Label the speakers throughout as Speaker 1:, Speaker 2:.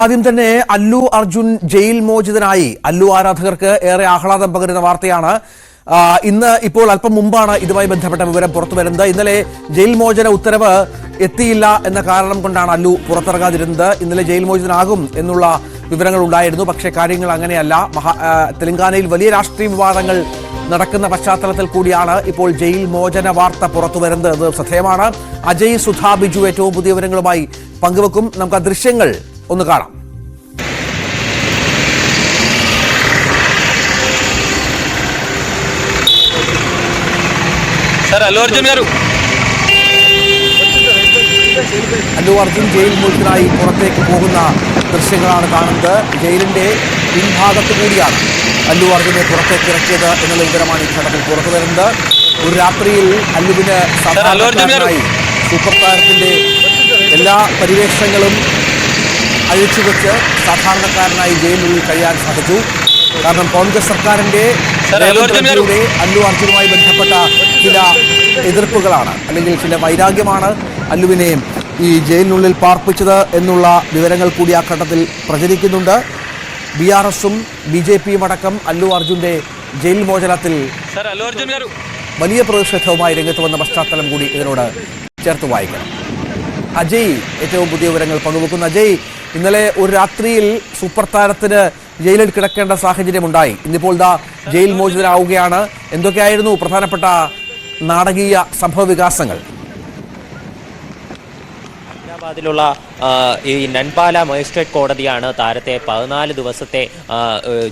Speaker 1: ആദ്യം തന്നെ അല്ലു അർജുൻ ജയിൽ മോചിതനായി. അല്ലു ആരാധകർക്ക് ഏറെ ആഹ്ലാദം പകരുന്ന വാർത്തയാണ്. ഇന്ന് ഇപ്പോൾ അല്പം മുമ്പാണ് ഇതുമായി ബന്ധപ്പെട്ട വിവരം പുറത്തു വരുന്നത്. ഇന്നലെ ജയിൽ മോചന ഉത്തരവ് എത്തിയില്ല എന്ന കാരണം കൊണ്ടാണ് അല്ലു പുറത്തിറങ്ങാതിരുന്നത്. ഇന്നലെ ജയിൽ മോചിതനാകും എന്നുള്ള വിവരങ്ങൾ ഉണ്ടായിരുന്നു. പക്ഷേ കാര്യങ്ങൾ അങ്ങനെയല്ല. തെലങ്കാനയിൽ വലിയ രാഷ്ട്രീയ വിവാദങ്ങൾ നടക്കുന്ന പശ്ചാത്തലത്തിൽ കൂടിയാണ് ഇപ്പോൾ ജയിൽ മോചന വാർത്ത പുറത്തു വരുന്നത്. അത് ശ്രദ്ധേയമാണ്. അജയ് സുധാ ബിജു ഏറ്റവും പുതിയ വിവരങ്ങളുമായി പങ്കുവെക്കും. നമുക്ക് ആ ദൃശ്യങ്ങൾ ഒന്ന് കാണാം. അല്ലു അർജുൻ ജയിൽ മോചിതനായി പുറത്തേക്ക് പോകുന്ന ദൃശ്യങ്ങളാണ് കാണുന്നത്. ജയിലിന്റെ പിൻഭാഗത്തു കൂടിയാണ് അല്ലു അർജുനെ പുറത്തേക്ക് ഇറക്കിയത് എന്നുള്ള വിവരമാണ് ഈ ഘട്ടത്തിൽ പുറത്തു വരുന്നത്. ഒരു രാത്രിയിൽ അല്ലുവിന് സാധാരണക്കാരനായി സൂപ്പർ താരത്തിന്റെ എല്ലാ പരിവേഷങ്ങളും അഴിച്ചുവെച്ച് സാധാരണക്കാരനായി ജയിലിനുള്ളിൽ കഴിയാൻ സാധിച്ചു. കാരണം കോൺഗ്രസ് സർക്കാരിന്റെ അല്ലു അർജുനുമായി ബന്ധപ്പെട്ട ചില എതിർപ്പുകളാണ്, അല്ലെങ്കിൽ ചില വൈരാഗ്യമാണ് അല്ലുവിനെ ഈ ജയിലിനുള്ളിൽ പാർപ്പിച്ചത് എന്നുള്ള വിവരങ്ങൾ കൂടി ആ ഘട്ടത്തിൽ പ്രചരിക്കുന്നുണ്ട്. BRSും BJPയും അടക്കം അല്ലു അർജുന്റെ ജയിൽ മോചനത്തിൽ വലിയ പ്രതിഷേധവുമായി രംഗത്ത് വന്ന പശ്ചാത്തലം കൂടി ഇതിനോട് ചേർത്ത് വായിക്കണം. അജയ് ഏറ്റവും പുതിയ വിവരങ്ങൾ പങ്കുവെക്കുന്നു. അജയ്, ഇന്നലെ ഒരു രാത്രിയിൽ സൂപ്പർ താരത്തിന് ജയിലിൽ കിടക്കേണ്ട സാഹചര്യമുണ്ടായി. ഇന്നിപ്പോൾ ജയിൽ മോചിതരാവുകയാണ്. എന്തൊക്കെയായിരുന്നു പ്രധാനപ്പെട്ട നാടകീയ സംഭവ വികാസങ്ങൾ?
Speaker 2: ഹൈദരാബാദിലുള്ള ഈ നൻപാല മജിസ്ട്രേറ്റ് കോടതിയാണ് താരത്തെ 14 ദിവസത്തെ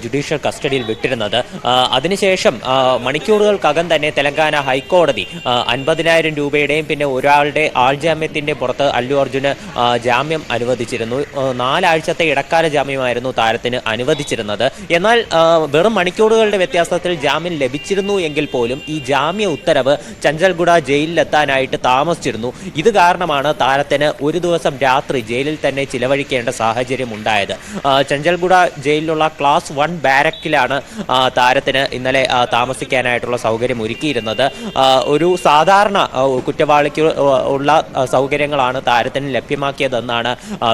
Speaker 2: ജുഡീഷ്യൽ കസ്റ്റഡിയിൽ വിട്ടിരുന്നത്. അതിനുശേഷം മണിക്കൂറുകൾക്കകം തന്നെ തെലങ്കാന ഹൈക്കോടതി 50,000 രൂപയുടെയും പിന്നെ ഒരാളുടെ ആൾജാമ്യത്തിന്റെ പുറത്ത് അല്ലു അർജുന് ജാമ്യം അനുവദിച്ചിരുന്നു. 4 ആഴ്ചത്തെ ഇടക്കാല ജാമ്യമായിരുന്നു താരത്തിന് അനുവദിച്ചിരുന്നത്. എന്നാൽ വെറും മണിക്കൂറുകളുടെ വ്യത്യാസത്തിൽ ജാമ്യം ലഭിച്ചിരുന്നു എങ്കിൽ പോലും ഈ ജാമ്യ ഉത്തരവ് ചഞ്ചൽഗുഡ ജയിലിലെത്താനായിട്ട് താമസിച്ചിരുന്നു. ഇത് കാരണമാണ് താരത്തിന് ഒരു ദിവസം രാത്രി ജയിലിൽ തന്നെ ചിലവഴിക്കേണ്ട സാഹചര്യം ഉണ്ടായത്. ചഞ്ചൽഗുഡ ജയിലിലുള്ള ക്ലാസ് 1 ബാരക്കിലാണ് താരത്തിന് ഇന്നലെ താമസിക്കാനായിട്ടുള്ള സൗകര്യം ഒരുക്കിയിരുന്നത്. ഒരു സാധാരണ കുറ്റവാളിക്ക് ഉള്ള സൗകര്യങ്ങളാണ് താരത്തിന് ലഭ്യമാക്കിയതെന്നാണ്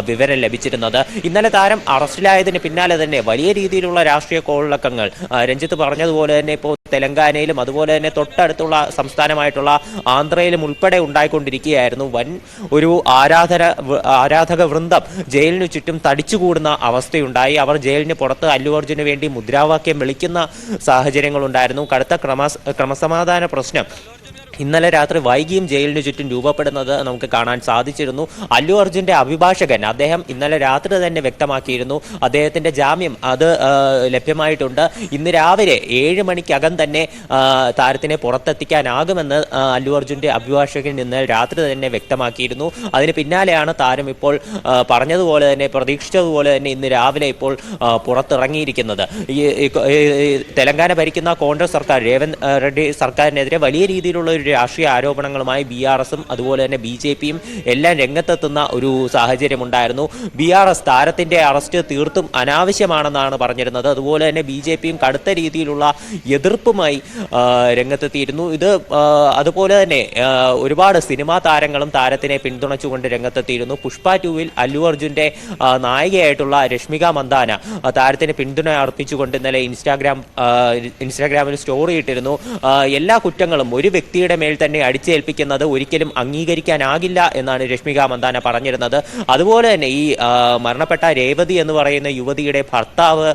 Speaker 2: വിവരം ലഭിച്ചിരുന്നത്. ഇന്നലെ താരം അറസ്റ്റിലായതിന് പിന്നാലെ തന്നെ വലിയ രീതിയിലുള്ള രാഷ്ട്രീയ കോളിളക്കങ്ങൾ രഞ്ജിത്ത് പറഞ്ഞതുപോലെ തന്നെ ഇപ്പോൾ തെലങ്കാനയിലും അതുപോലെ തന്നെ തൊട്ടടുത്തുള്ള സംസ്ഥാനമായിട്ടുള്ള ആന്ധ്രയിലും ഉൾപ്പെടെ ഉണ്ടായിക്കൊണ്ടിരിക്കുകയായിരുന്നു. വൻ ഒരു ആരാധക വൃന്ദം ജയിലിനു ചുറ്റും തടിച്ചുകൂടുന്ന അവസ്ഥയുണ്ടായി. അവർ ജയിലിന് പുറത്ത് അല്ലു അർജുന് വേണ്ടി മുദ്രാവാക്യം വിളിക്കുന്ന സാഹചര്യങ്ങളുണ്ടായിരുന്നു. കടുത്ത ക്രമസമാധാന പ്രശ്നം ഇന്നലെ രാത്രി വൈകിയും ജയിലിന് ചുറ്റും രൂപപ്പെടുന്നത് നമുക്ക് കാണാൻ സാധിച്ചിരുന്നു. അല്ലു അർജുന്റെ അഭിഭാഷകൻ അദ്ദേഹം ഇന്നലെ രാത്രി തന്നെ വ്യക്തമാക്കിയിരുന്നു അദ്ദേഹത്തിന്റെ ജാമ്യം അത് ലഭ്യമായിട്ടുണ്ട്. ഇന്ന് രാവിലെ 7 മണിക്കകം തന്നെ താരത്തിനെ പുറത്തെത്തിക്കാനാകുമെന്ന് അല്ലു അർജുന്റെ അഭിഭാഷകൻ ഇന്നലെ രാത്രി തന്നെ വ്യക്തമാക്കിയിരുന്നു. അതിന് പിന്നാലെയാണ് താരം ഇപ്പോൾ പറഞ്ഞതുപോലെ തന്നെ പ്രതീക്ഷിച്ചതുപോലെ തന്നെ ഇന്ന് രാവിലെ ഇപ്പോൾ പുറത്തിറങ്ങിയിരിക്കുന്നത്. തെലങ്കാന ഭരിക്കുന്ന കോൺഗ്രസ് സർക്കാർ രേവന്ത് റെഡ്ഡി സർക്കാരിനെതിരെ വലിയ രീതിയിലുള്ള രാഷ്ട്രീയ ആരോപണങ്ങളുമായി BRSും അതുപോലെ തന്നെ BJPയും എല്ലാം രംഗത്തെത്തുന്ന ഒരു സാഹചര്യമുണ്ടായിരുന്നു. BRS താരത്തിന്റെ അറസ്റ്റ് തീർത്തും അനാവശ്യമാണെന്നാണ് പറഞ്ഞിരുന്നത്. അതുപോലെ തന്നെ BJPയും കടുത്ത രീതിയിലുള്ള എതിർപ്പുമായി രംഗത്തെത്തിയിരുന്നു. ഇത് അതുപോലെ തന്നെ ഒരുപാട് സിനിമാ താരങ്ങളും താരത്തിനെ പിന്തുണച്ചുകൊണ്ട് രംഗത്തെത്തിയിരുന്നു. പുഷ്പ 2-ൽ അല്ലു അർജുന്റെ നായികയായിട്ടുള്ള രശ്മിക മന്ദാന താരത്തിന് പിന്തുണ അർപ്പിച്ചുകൊണ്ട് ഇന്നലെ ഇൻസ്റ്റാഗ്രാമിൽ സ്റ്റോറി ഇട്ടിരുന്നു. എല്ലാ കുറ്റങ്ങളും ഒരു വ്യക്തിയുടെ മേൽ തന്നെ അടിച്ചേൽപ്പിക്കുന്നത് ഒരിക്കലും അംഗീകരിക്കാനാകില്ല എന്നാണ് രശ്മിക മന്ദാന പറഞ്ഞിരുന്നത്. അതുപോലെ തന്നെ ഈ മരണപ്പെട്ട രേവതി എന്ന് പറയുന്ന യുവതിയുടെ ഭർത്താവ്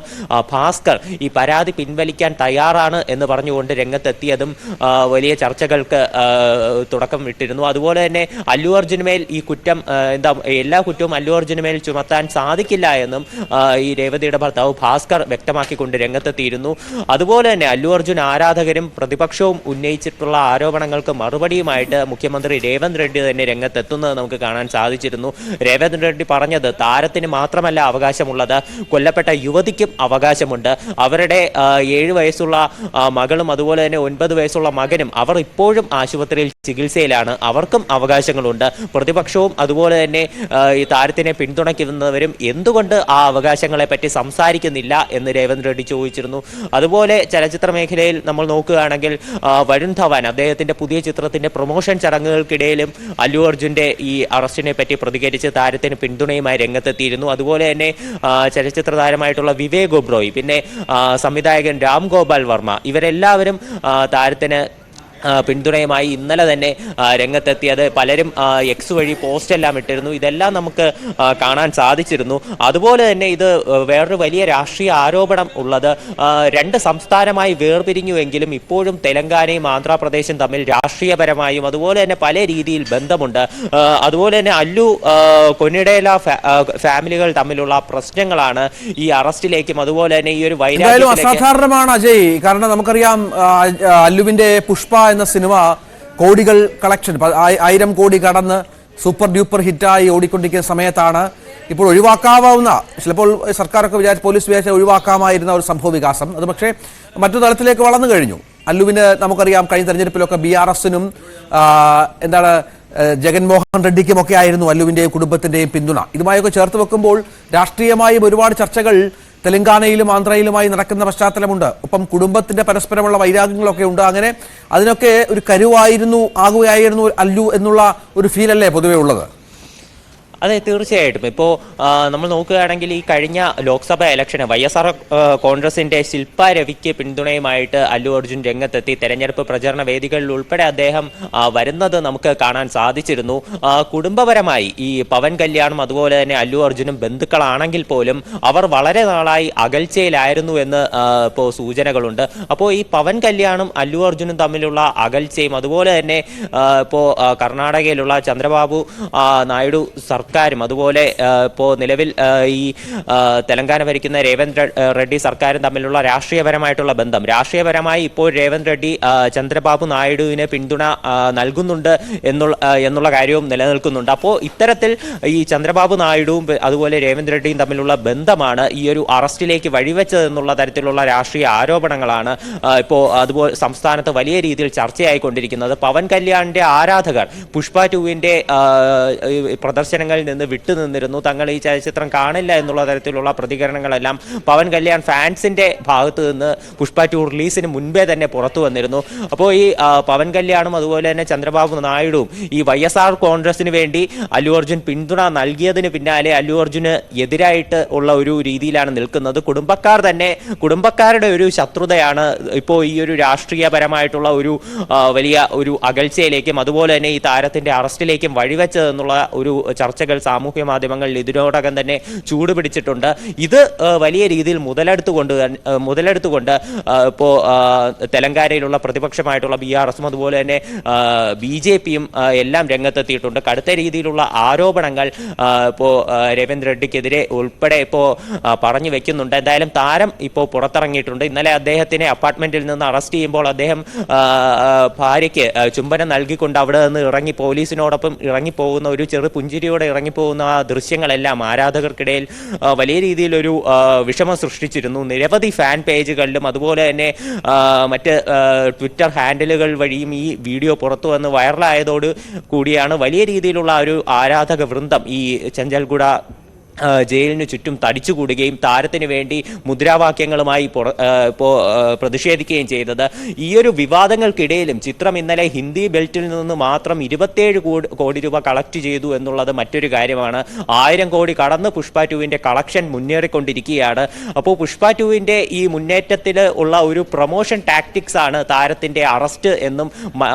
Speaker 2: ഭാസ്കർ ഈ പരാതി പിൻവലിക്കാൻ തയ്യാറാണ് എന്ന് പറഞ്ഞുകൊണ്ട് രംഗത്തെത്തിയതും വലിയ ചർച്ചകൾക്ക് തുടക്കം വിട്ടിരുന്നു. അതുപോലെ തന്നെ അല്ലു അർജുന് മേൽ ഈ കുറ്റം എല്ലാ കുറ്റവും അല്ലു അർജുന് മേൽ ചുമത്താൻ സാധിക്കില്ല എന്നും ഈ രേവതിയുടെ ഭർത്താവ് ഭാസ്കർ വ്യക്തമാക്കിക്കൊണ്ട് രംഗത്തെത്തിയിരുന്നു. അതുപോലെ തന്നെ അല്ലു അർജുൻ ആരാധകരും പ്രതിപക്ഷവും ഉന്നയിച്ചിട്ടുള്ള ആരോപണങ്ങൾക്ക് മറുപടിയുമായിട്ട് മുഖ്യമന്ത്രി രേവന്ത് റെഡ്ഡി തന്നെ രംഗത്തെത്തുന്നത് നമുക്ക് കാണാൻ സാധിച്ചിരുന്നു. രേവന്ത് റെഡ്ഡി പറഞ്ഞത് താരത്തിന് മാത്രമല്ല അവകാശമുള്ളത്, കൊല്ലപ്പെട്ട യുവതിക്കും അവകാശമുണ്ട്. അവരുടെ 7 വയസ്സുള്ള മകളും അതുപോലെ തന്നെ 9 വയസ്സുള്ള മകനും അവർ ഇപ്പോഴും ആശുപത്രിയിൽ ചികിത്സയിലാണ്. അവർക്കും അവകാശങ്ങളുണ്ട്. പ്രതിപക്ഷവും അതുപോലെ തന്നെ ഈ താരത്തിനെ പിന്തുണയ്ക്കുന്നവരും എന്തുകൊണ്ട് ആ അവകാശങ്ങളെ പറ്റി സംസാരിക്കുന്നില്ല എന്ന് രേവന്ത് റെഡ്ഡി ചോദിച്ചിരുന്നു. അതുപോലെ ചലച്ചിത്ര മേഖലയിൽ നമ്മൾ നോക്കുകയാണെങ്കിൽ വരുൺ ധവാൻ അദ്ദേഹത്തിന്റെ പുതിയ ചിത്രത്തിന്റെ പ്രൊമോഷൻ ചടങ്ങുകൾക്കിടയിലും അല്ലു അർജുന്റെ ഈ അറസ്റ്റിനെ പറ്റി പ്രതികരിച്ച് താരത്തിന് പിന്തുണയുമായി രംഗത്തെത്തിയിരുന്നു. അതുപോലെ തന്നെ ചലച്ചിത്ര താരമായിട്ടുള്ള വിവേക് ഒബ്രോയ്, പിന്നെ സംവിധായകൻ രാം ഗോപാൽ വർമ്മ, ഇവരെല്ലാവരും താരത്തിന് പിന്തുണയുമായി ഇന്നലെ തന്നെ രംഗത്തെത്തിയത്. പലരും എക്സ് വഴി പോസ്റ്റ് എല്ലാം ഇട്ടിരുന്നു. ഇതെല്ലാം നമുക്ക് കാണാൻ സാധിച്ചിരുന്നു. അതുപോലെ തന്നെ ഇത് വേറൊരു വലിയ രാഷ്ട്രീയ ആരോപണം ഉള്ളത്, രണ്ട് സംസ്ഥാനമായി വേർപിരിഞ്ഞുവെങ്കിലും ഇപ്പോഴും തെലങ്കാനയും ആന്ധ്രാപ്രദേശും തമ്മിൽ രാഷ്ട്രീയപരമായും അതുപോലെ തന്നെ പല രീതിയിൽ ബന്ധമുണ്ട്. അതുപോലെ തന്നെ അല്ലു കൊന്നിഡേല ഫാമിലികൾ തമ്മിലുള്ള പ്രശ്നങ്ങളാണ് ഈ അറസ്റ്റിലേക്കും അതുപോലെ തന്നെ ഈ ഒരു വൈരാഗ്യത്തിലേക്കും
Speaker 1: അസാധാരണമാണ് അജയ്. കാരണം നമുക്കറിയാം അല്ലുവിന്റെ പുഷ്പ എന്ന സിനിമ കോടികൾ കളക്ഷൻ 1000 കോടി കടന്ന് സൂപ്പർ ഡ്യൂപ്പർ ഹിറ്റായി ഓടിക്കൊണ്ടിരിക്കുന്ന സമയത്താണ് ഇപ്പോൾ ഒഴിവാക്കാവുന്ന, ചിലപ്പോൾ സർക്കാരൊക്കെ പോലീസ് വിചാരിച്ച ഒഴിവാക്കാമായിരുന്ന ഒരു സംഭവ വികാസം അത് പക്ഷേ മറ്റു തലത്തിലേക്ക് വളർന്നു കഴിഞ്ഞു. അല്ലുവിന് നമുക്കറിയാം കഴിഞ്ഞ തെരഞ്ഞെടുപ്പിലൊക്കെ BRSനും ജഗൻമോഹൻ റെഡ്ഡിക്കുമൊക്കെ ആയിരുന്നു അല്ലുവിന്റെയും കുടുംബത്തിന്റെയും പിന്തുണ. ഇതുമായൊക്കെ ചേർത്ത് വെക്കുമ്പോൾ രാഷ്ട്രീയമായും ഒരുപാട് ചർച്ചകൾ തെലങ്കാനയിലും ആന്ധ്രയിലുമായി നടക്കുന്ന പശ്ചാത്തലമുണ്ട്. ഒപ്പം കുടുംബത്തിന്റെ പരസ്പരമുള്ള വൈരാഗ്യങ്ങളൊക്കെ ഉണ്ട്. അങ്ങനെ അതിനൊക്കെ ഒരു ആകുകയായിരുന്നു അല്ലു എന്നുള്ള ഒരു ഫീലല്ലേ പൊതുവെ ഉള്ളത്?
Speaker 2: അതെ, തീർച്ചയായിട്ടും. ഇപ്പോൾ നമ്മൾ നോക്കുകയാണെങ്കിൽ ഈ കഴിഞ്ഞ ലോക്സഭാ ഇലക്ഷന് YSR കോൺഗ്രസിന്റെ ശില്പ രവിക്ക് പിന്തുണയുമായിട്ട് അല്ലു അർജുൻ രംഗത്തെത്തി. തെരഞ്ഞെടുപ്പ് പ്രചരണ വേദികളിൽ ഉൾപ്പെടെ അദ്ദേഹം വരുന്നത് നമുക്ക് കാണാൻ സാധിച്ചിരുന്നു. കുടുംബപരമായി ഈ പവൻ കല്യാണും അതുപോലെ തന്നെ അല്ലു അർജുനും ബന്ധുക്കളാണെങ്കിൽ പോലും അവർ വളരെ നാളായി അകൽച്ചയിലായിരുന്നു എന്ന് ഇപ്പോൾ സൂചനകളുണ്ട്. അപ്പോൾ ഈ പവൻ കല്യാണും അല്ലു അർജുനും തമ്മിലുള്ള അകൽച്ചയും അതുപോലെ തന്നെ ഇപ്പോൾ കർണാടകയിലുള്ള ചന്ദ്രബാബു നായിഡു സർക്കാരും അതുപോലെ ഇപ്പോൾ നിലവിൽ ഈ തെലങ്കാന ഭരിക്കുന്ന രേവന്ത് റെഡ്ഡി സർക്കാരും തമ്മിലുള്ള രാഷ്ട്രീയപരമായിട്ടുള്ള ബന്ധം, രാഷ്ട്രീയപരമായി ഇപ്പോൾ രേവന്ത് റെഡ്ഡി ചന്ദ്രബാബു നായിഡുവിന് പിന്തുണ നൽകുന്നുണ്ട് എന്നുള്ള കാര്യവും നിലനിൽക്കുന്നുണ്ട്. അപ്പോൾ ഇത്തരത്തിൽ ഈ ചന്ദ്രബാബു നായിഡുവും അതുപോലെ രേവന്ത് റെഡ്ഡിയും തമ്മിലുള്ള ബന്ധമാണ് ഈ ഒരു അറസ്റ്റിലേക്ക് വഴിവെച്ചതെന്നുള്ള തരത്തിലുള്ള രാഷ്ട്രീയ ആരോപണങ്ങളാണ് ഇപ്പോൾ അതുപോലെ സംസ്ഥാനത്ത് വലിയ രീതിയിൽ ചർച്ചയായിക്കൊണ്ടിരിക്കുന്നത്. പവൻ കല്യാണിന്റെ ആരാധകർ പുഷ്പ 2വിന്റെ പ്രദർശനങ്ങളിൽ നിന്ന് വിട്ടുനിന്നിരുന്നു. തങ്ങൾ ഈ ചലച്ചിത്രം കാണില്ല എന്നുള്ള തരത്തിലുള്ള പ്രതികരണങ്ങളെല്ലാം പവൻ കല്യാൺ ഫാൻസിന്റെ ഭാഗത്ത് നിന്ന് പുഷ്പ 2 റിലീസിന് മുൻപേ തന്നെ പുറത്തു വന്നിരുന്നു. അപ്പോൾ ഈ പവൻ കല്യാണും അതുപോലെ തന്നെ ചന്ദ്രബാബു നായിഡുവും ഈ YSR കോൺഗ്രസിന് വേണ്ടി അല്ലു അർജുൻ പിന്തുണ നൽകിയതിന് പിന്നാലെ അല്ലു അർജുന് എതിരായിട്ട് ഉള്ള ഒരു രീതിയിലാണ് നിൽക്കുന്നത്. കുടുംബക്കാരുടെ ഒരു ശത്രുതയാണ് ഇപ്പോൾ ഈ ഒരു രാഷ്ട്രീയപരമായിട്ടുള്ള ഒരു വലിയ ഒരു അകൽച്ചയിലേക്കും അതുപോലെ തന്നെ ഈ താരത്തിന്റെ അറസ്റ്റിലേക്കും വഴിവെച്ചതെന്നുള്ള ഒരു ചർച്ചകൾ സാമൂഹ്യ മാധ്യമങ്ങളിൽ ഇതിനോടകം തന്നെ ചൂടുപിടിച്ചിട്ടുണ്ട്. ഇത് വലിയ രീതിയിൽ മുതലെടുത്തുകൊണ്ട് ഇപ്പോൾ തെലങ്കാനയിലുള്ള പ്രതിപക്ഷമായിട്ടുള്ള BRSും അതുപോലെ തന്നെ BJPയും എല്ലാം രംഗത്തെത്തിയിട്ടുണ്ട്. കടുത്ത രീതിയിലുള്ള ആരോപണങ്ങൾ ഇപ്പോൾ രേവന്ത് റെഡ്ഡിക്കെതിരെ ഉൾപ്പെടെ ഇപ്പോൾ പറഞ്ഞു വെക്കുന്നുണ്ട്. എന്തായാലും താരം ഇപ്പോൾ പുറത്തിറങ്ങിയിട്ടുണ്ട്. ഇന്നലെ അദ്ദേഹത്തിനെ അപ്പാർട്ട്മെന്റിൽ നിന്ന് അറസ്റ്റ് ചെയ്യുമ്പോൾ അദ്ദേഹം ഭാര്യയ്ക്ക് ചുംബനം നൽകിക്കൊണ്ട് അവിടെ നിന്ന് പോലീസിനോടൊപ്പം ഇറങ്ങിപ്പോകുന്ന ഒരു ചെറു പുഞ്ചിരിയോടെ ഇറങ്ങിപ്പോകുന്ന ആ ദൃശ്യങ്ങളെല്ലാം ആരാധകർക്കിടയിൽ വലിയ രീതിയിലൊരു വിഷമം സൃഷ്ടിച്ചിരുന്നു. നിരവധി ഫാൻ പേജുകളിലും അതുപോലെ തന്നെ മറ്റ് ട്വിറ്റർ ഹാൻഡിലുകൾ വഴിയും ഈ വീഡിയോ പുറത്തു വന്ന് വൈറലായതോട് കൂടിയാണ് വലിയ രീതിയിലുള്ള ഒരു ആരാധക വൃന്ദം ഈ ചഞ്ചൽഗുഡ ജയിലിനു ചുറ്റും തടിച്ചുകൂടുകയും താരത്തിന് വേണ്ടി മുദ്രാവാക്യങ്ങളുമായി ഇപ്പോൾ പ്രതിഷേധിക്കുകയും ചെയ്തത്. ഈ ഒരു വിവാദങ്ങൾക്കിടയിലും ചിത്രം ഇന്നലെ ഹിന്ദി ബെൽറ്റിൽ നിന്ന് മാത്രം 27 കോടി രൂപ കളക്ട് ചെയ്തു എന്നുള്ളത് മറ്റൊരു കാര്യമാണ്. 1000 കോടി കടന്ന് പുഷ്പ 2വിന്റെ കളക്ഷൻ മുന്നേറിക്കൊണ്ടിരിക്കുകയാണ്. അപ്പോൾ പുഷ്പ 2വിന്റെ ഈ മുന്നേറ്റത്തിൽ ഉള്ള ഒരു പ്രൊമോഷൻ ടാക്ടിക്സ് ആണ് താരത്തിന്റെ അറസ്റ്റ് എന്നും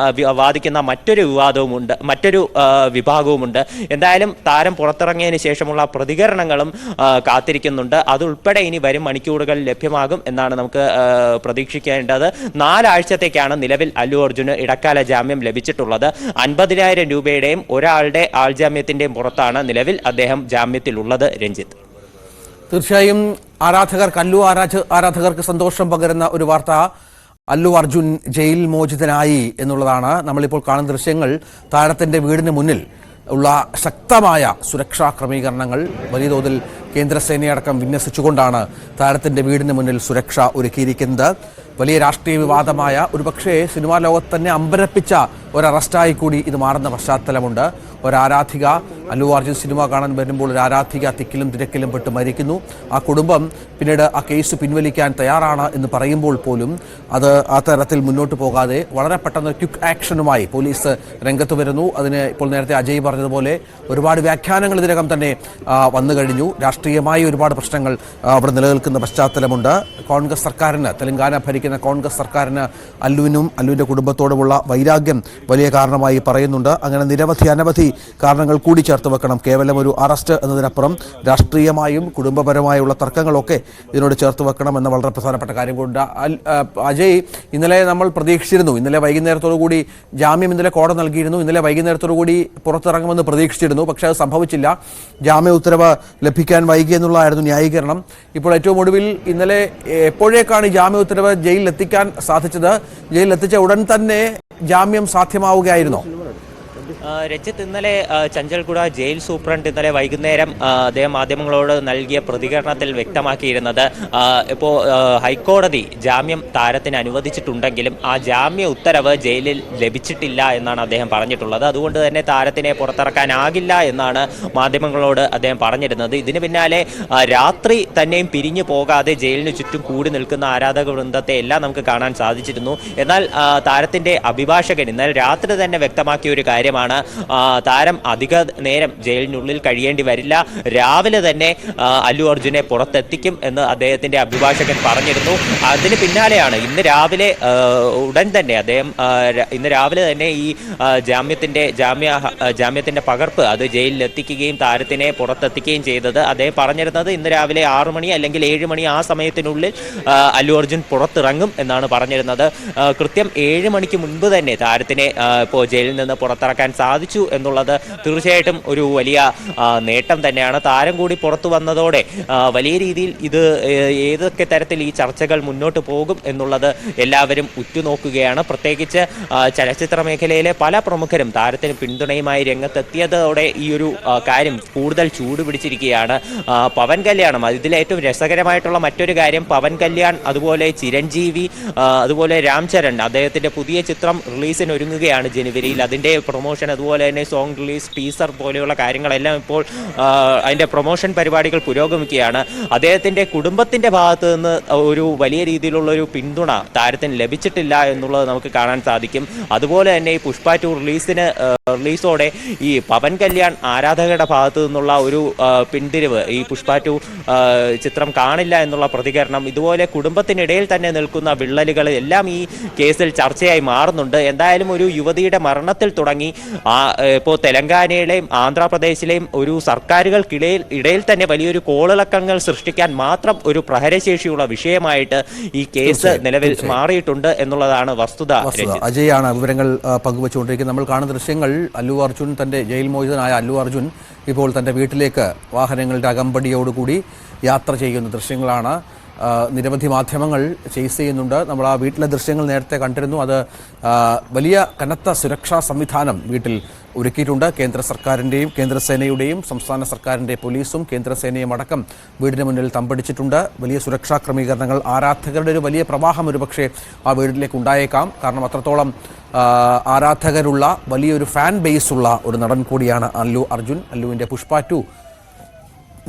Speaker 2: വാദിക്കുന്ന മറ്റൊരു വിഭാഗവുമുണ്ട്. എന്തായാലും താരം പുറത്തിറങ്ങിയതിന് ശേഷമുള്ള പ്രതികരണങ്ങളും കാത്തിരിക്കുന്നുണ്ട്. അതുൾപ്പെടെ ഇനി വരും മണിക്കൂറുകൾ ലഭ്യമാകും എന്നാണ് നമുക്ക് പ്രതീക്ഷിക്കേണ്ടത്. 4 ആഴ്ചത്തേക്കാണ് നിലവിൽ അല്ലു അർജുന് ഇടക്കാല ജാമ്യം ലഭിച്ചിട്ടുള്ളത്. 50,000 രൂപയുടെയും ഒരാളുടെ ആൾജാമ്യത്തിന്റെയും പുറത്താണ് നിലവിൽ അദ്ദേഹം ജാമ്യത്തിലുള്ളത്. രഞ്ജിത്ത്,
Speaker 1: തീർച്ചയായും ആരാധകർക്ക് സന്തോഷം പകരുന്ന ഒരു വാർത്ത അല്ലു അർജുൻ ജയിൽ മോചിതനായി എന്നുള്ളതാണ്. നമ്മളിപ്പോൾ കാണുന്ന ദൃശ്യങ്ങൾ താരത്തിന്റെ വീടിന് മുന്നിൽ ഉള്ള ശക്തമായ സുരക്ഷാ ക്രമീകരണങ്ങൾ വലിയ തോതിൽ കേന്ദ്രസേനയടക്കം വിന്യസിച്ചുകൊണ്ടാണ് താരത്തിന്റെ വീടിന് മുന്നിൽ സുരക്ഷ ഒരുക്കിയിരിക്കുന്നത്. വലിയ രാഷ്ട്രീയ വിവാദമായ ഒരുപക്ഷേ സിനിമാ ലോകത്ത് തന്നെ അമ്പരപ്പിച്ച ഒരു അറസ്റ്റായി കൂടി ഇത് മാറുന്ന പശ്ചാത്തലമുണ്ട്. ഒരാരാധിക അല്ലു അർജുൻ സിനിമ കാണാൻ വരുമ്പോൾ ഒരു ആരാധിക തിക്കിലും തിരക്കിലും പെട്ട് മരിക്കുന്നു. ആ കുടുംബം പിന്നീട് ആ കേസ് പിൻവലിക്കാൻ തയ്യാറാണ് എന്ന് പറയുമ്പോൾ പോലും അത് ആ തരത്തിൽ മുന്നോട്ട് പോകാതെ വളരെ പെട്ടെന്ന് ക്വിക്ക് ആക്ഷനുമായി പോലീസ് രംഗത്ത് വരുന്നു. അതിന് ഇപ്പോൾ നേരത്തെ അജയ് പറഞ്ഞതുപോലെ ഒരുപാട് വ്യാഖ്യാനങ്ങൾ ഇതിനകം തന്നെ വന്നു കഴിഞ്ഞു. രാഷ്ട്രീയമായി ഒരുപാട് പ്രശ്നങ്ങൾ അവിടെ നിലനിൽക്കുന്ന പശ്ചാത്തലമുണ്ട്. കോൺഗ്രസ് സർക്കാരിന്, തെലങ്കാന ഭരിക്കുന്ന കോൺഗ്രസ് സർക്കാരിന് അല്ലുവിൻ്റെ കുടുംബത്തോടുമുള്ള വൈരാഗ്യം വലിയ കാരണമായി പറയുന്നുണ്ട്. അങ്ങനെ അനവധി കാരണങ്ങൾ കൂടി ചേർത്ത് വെക്കണം. കേവലം ഒരു അറസ്റ്റ് എന്നതിനപ്പുറം രാഷ്ട്രീയമായും കുടുംബപരമായുള്ള തർക്കങ്ങളൊക്കെ ഇതിനോട് ചേർത്ത് വെക്കണം എന്ന വളരെ പ്രധാനപ്പെട്ട കാര്യം കൊണ്ട് അജയ്, ഇന്നലെ നമ്മൾ പ്രതീക്ഷിച്ചിരുന്നു, ഇന്നലെ വൈകുന്നേരത്തോടു കൂടി ജാമ്യം ഇന്നലെ കോടതി നൽകിയിരുന്നു. ഇന്നലെ വൈകുന്നേരത്തോടു കൂടി പുറത്തിറങ്ങുമെന്ന് പ്രതീക്ഷിച്ചിരുന്നു. പക്ഷേ അത് സംഭവിച്ചില്ല. ജാമ്യ ഉത്തരവ് ലഭിക്കാൻ വൈകി എന്നുള്ളതായിരുന്നു ന്യായീകരണം. ഇപ്പോൾ ഏറ്റവും ഒടുവിൽ ഇന്നലെ എപ്പോഴേക്കാണ് ഈ ജാമ്യ ഉത്തരവ് ജയിലിൽ എത്തിക്കാൻ സാധിച്ചത്? ജയിലിൽ എത്തിച്ച ഉടൻ തന്നെ ജാമ്യം സാധ്യമാവുകയായിരുന്നോ?
Speaker 2: രഞ്ജിത്ത്, ഇന്നലെ ചഞ്ചൽഗുഡ ജയിൽ സൂപ്രണ്ട് ഇന്നലെ വൈകുന്നേരം അദ്ദേഹം മാധ്യമങ്ങളോട് നൽകിയ പ്രതികരണത്തിൽ വ്യക്തമാക്കിയിരുന്നത് ഇപ്പോൾ ഹൈക്കോടതി ജാമ്യം താരത്തിന് അനുവദിച്ചിട്ടുണ്ടെങ്കിലും ആ ജാമ്യ ഉത്തരവ് ജയിലിൽ ലഭിച്ചിട്ടില്ല എന്നാണ് അദ്ദേഹം പറഞ്ഞിട്ടുള്ളത്. അതുകൊണ്ട് തന്നെ താരത്തിനെ പുറത്തിറക്കാനാകില്ല എന്നാണ് മാധ്യമങ്ങളോട് അദ്ദേഹം പറഞ്ഞിരുന്നത്. ഇതിന് പിന്നാലെ രാത്രി തന്നെയും പിരിഞ്ഞു പോകാതെ ജയിലിന് ചുറ്റും കൂടി നിൽക്കുന്ന ആരാധക വൃന്ദത്തെ എല്ലാം നമുക്ക് കാണാൻ സാധിച്ചിരുന്നു. എന്നാൽ താരത്തിന്റെ അഭിഭാഷകൻ ഇന്നലെ രാത്രി തന്നെ വ്യക്തമാക്കിയ ഒരു കാര്യമാണ്, താരം അധിക നേരം ജയിലിനുള്ളിൽ കഴിയേണ്ടി വരില്ല, രാവിലെ തന്നെ അല്ലു അർജുനെ പുറത്തെത്തിക്കും എന്ന് അദ്ദേഹത്തിന്റെ അഭിഭാഷകൻ പറഞ്ഞിരുന്നു. അതിന് പിന്നാലെയാണ് ഇന്ന് രാവിലെ ഉടൻ തന്നെ അദ്ദേഹം ഇന്ന് രാവിലെ തന്നെ ഈ ജാമ്യത്തിന്റെ പകർപ്പ് അത് ജയിലിൽ എത്തിക്കുകയും താരത്തിനെ പുറത്തെത്തിക്കുകയും ചെയ്തത്. അദ്ദേഹം പറഞ്ഞിരുന്നത് ഇന്ന് രാവിലെ 6 മണി അല്ലെങ്കിൽ 7 മണി ആ സമയത്തിനുള്ളിൽ അല്ലു അർജുൻ പുറത്തിറങ്ങും എന്നാണ് പറഞ്ഞിരുന്നത്. കൃത്യം 7 മണിക്ക് മുൻപ് തന്നെ താരത്തിനെ ഇപ്പോൾ ജയിലിൽ നിന്ന് പുറത്തിറക്കാൻ സാധിച്ചു എന്നുള്ളത് തീർച്ചയായിട്ടും ഒരു വലിയ നേട്ടം തന്നെയാണ്. താരം കൂടി പുറത്തു വന്നതോടെ വലിയ രീതിയിൽ ഇത് ഏതൊക്കെ തരത്തിൽ ഈ ചർച്ചകൾ മുന്നോട്ട് പോകും എന്നുള്ളത് എല്ലാവരും ഉറ്റുനോക്കുകയാണ്. പ്രത്യേകിച്ച് ചലച്ചിത്ര മേഖലയിലെ പല പ്രമുഖരും താരത്തിന് പിന്തുണയുമായി രംഗത്തെത്തിയതോടെ ഈ ഒരു കാര്യം കൂടുതൽ ചൂടുപിടിച്ചിരിക്കുകയാണ്. പവൻ കല്യാണം, ഇതിലേറ്റവും രസകരമായിട്ടുള്ള മറ്റൊരു കാര്യം, പവൻ കല്യാൺ അതുപോലെ ചിരഞ്ജീവി അതുപോലെ രാംചരൺ അദ്ദേഹത്തിന്റെ പുതിയ ചിത്രം റിലീസിന് ഒരുങ്ങുകയാണ് ജനുവരിയിൽ. അതിന്റെ പ്രൊമോഷൻ അതുപോലെ തന്നെ സോങ് റിലീസ്, ടീസർ പോലെയുള്ള കാര്യങ്ങളെല്ലാം ഇപ്പോൾ അതിൻ്റെ പ്രൊമോഷൻ പരിപാടികൾ പുരോഗമിക്കുകയാണ്. അദ്ദേഹത്തിൻ്റെ കുടുംബത്തിൻ്റെ ഭാഗത്ത് നിന്ന് ഒരു വലിയ രീതിയിലുള്ളൊരു പിന്തുണ താരത്തിന് ലഭിച്ചിട്ടില്ല എന്നുള്ളത് നമുക്ക് കാണാൻ സാധിക്കും. അതുപോലെ തന്നെ ഈ പുഷ്പ 2 റിലീസോടെ ഈ പവൻ കല്യാൺ ആരാധകരുടെ ഭാഗത്തു നിന്നുള്ള ഒരു പിന്തിരിവ്, ഈ പുഷ്പ 2 ചിത്രം കാണില്ല എന്നുള്ള പ്രതികരണം, ഇതുപോലെ കുടുംബത്തിനിടയിൽ തന്നെ നിൽക്കുന്ന വിള്ളലുകൾ എല്ലാം ഈ കേസിൽ ചർച്ചയായി മാറുന്നുണ്ട്. എന്തായാലും ഒരു യുവതിയുടെ മരണത്തിൽ തുടങ്ങി ഇപ്പോൾ തെലങ്കാനയിലെയും ആന്ധ്രാപ്രദേശിലെയും ഒരു സർക്കാരുകൾക്കിടയിൽ തന്നെ വലിയൊരു കോളിളക്കങ്ങൾ സൃഷ്ടിക്കാൻ മാത്രം ഒരു പ്രഹരശേഷിയുള്ള വിഷയമായിട്ട് ഈ കേസ് നിലവിൽ മാറിയിട്ടുണ്ട് എന്നുള്ളതാണ് വസ്തുത.
Speaker 1: അജയാണ് വിവരങ്ങൾ പങ്കുവച്ചുകൊണ്ടിരിക്കുന്നത്. നമ്മൾ കാണുന്ന ദൃശ്യങ്ങൾ, അല്ലു അർജുൻ, തന്റെ ജയിൽ മോചിതനായ അല്ലു അർജുൻ ഇപ്പോൾ തന്റെ വീട്ടിലേക്ക് വാഹനങ്ങളുടെ അകമ്പടിയോടുകൂടി യാത്ര ചെയ്യുന്ന ദൃശ്യങ്ങളാണ്. നിരവധി മാധ്യമങ്ങൾ ചേസ് ചെയ്യുന്നുണ്ട്. നമ്മൾ ആ വീട്ടിലെ ദൃശ്യങ്ങൾ നേരത്തെ കണ്ടിരുന്നു. അത് വലിയ കനത്ത സുരക്ഷാ സംവിധാനം വീട്ടിൽ ഒരുക്കിയിട്ടുണ്ട്. കേന്ദ്ര സർക്കാരിൻ്റെയും കേന്ദ്രസേനയുടെയും സംസ്ഥാന സർക്കാരിൻ്റെ പോലീസും കേന്ദ്രസേനയും അടക്കം വീടിന് മുന്നിൽ തമ്പടിച്ചിട്ടുണ്ട്. വലിയ സുരക്ഷാ ക്രമീകരണങ്ങൾ, ആരാധകരുടെ ഒരു വലിയ പ്രവാഹം ഒരുപക്ഷെ ആ വീട്ടിലേക്ക് ഉണ്ടായേക്കാം. കാരണം അത്രത്തോളം ആരാധകരുള്ള വലിയൊരു ഫാൻ ബേസുള്ള ഒരു നടൻ കൂടിയാണ് അല്ലു അർജുൻ. അല്ലുവിൻ്റെ പുഷ്പ 2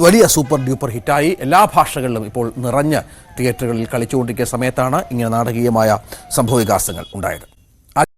Speaker 1: വലിയ സൂപ്പർ ഡ്യൂപ്പർ ഹിറ്റായി എല്ലാ ഭാഷകളിലും ഇപ്പോൾ നിറഞ്ഞ് തിയേറ്ററുകളിൽ കളിച്ചുകൊണ്ടിരിക്കുന്ന സമയത്താണ് ഇങ്ങനെ നാടകീയമായ സംഭവവികാസങ്ങൾ ഉണ്ടായത്.